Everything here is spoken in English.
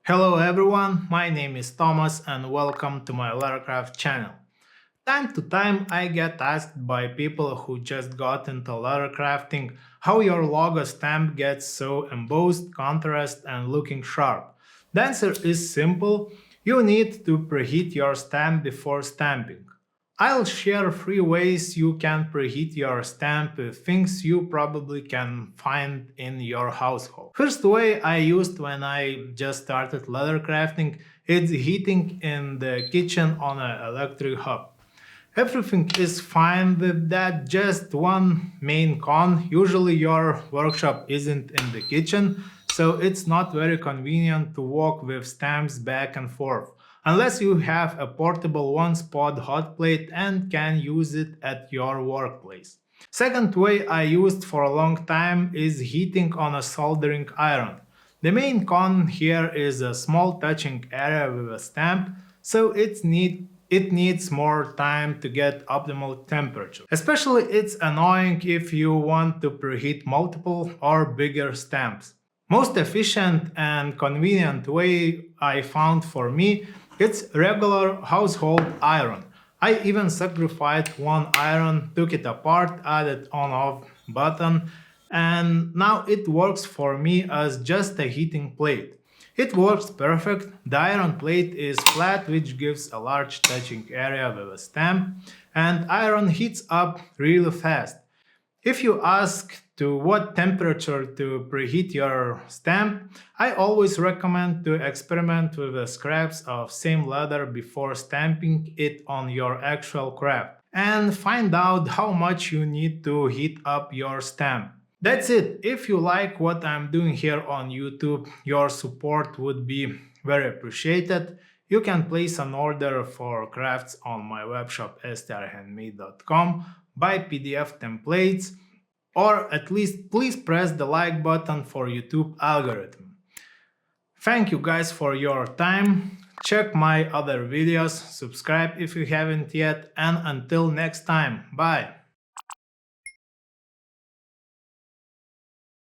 Hello everyone, my name is Thomas and welcome to my lettercraft channel. Time to time I get asked by people who just got into lettercrafting how your logo stamp gets so embossed, contrast and looking sharp. The answer is simple, you need to preheat your stamp before stamping. I'll share 3 ways you can preheat your stamp with things you probably can find in your household. First way I used when I just started leather crafting is heating in the kitchen on an electric hob. Everything is fine with that, just one main con. Usually your workshop isn't in the kitchen, so it's not very convenient to walk with stamps back and forth, unless you have a portable one-spot hot plate and can use it at your workplace. Second way I used for a long time is heating on a soldering iron. The main con here is a small touching area with a stamp, so it needs more time to get optimal temperature. Especially it's annoying if you want to preheat multiple or bigger stamps. Most efficient and convenient way I found for me it's regular household iron. I even sacrificed one iron, took it apart, added on off button, and now it works for me as just a heating plate. It works perfect. The iron plate is flat, which gives a large touching area with a stamp, and iron heats up really fast. If you ask to what temperature to preheat your stamp, I always recommend to experiment with the scraps of same leather before stamping it on your actual craft and find out how much you need to heat up your stamp. That's it. If you like what I'm doing here on YouTube, your support would be very appreciated. You can place an order for crafts on my webshop strhandmade.com, buy PDF templates, or at least please press the like button for YouTube algorithm. Thank you guys for your time. Check my other videos, subscribe if you haven't yet, and until next time, bye!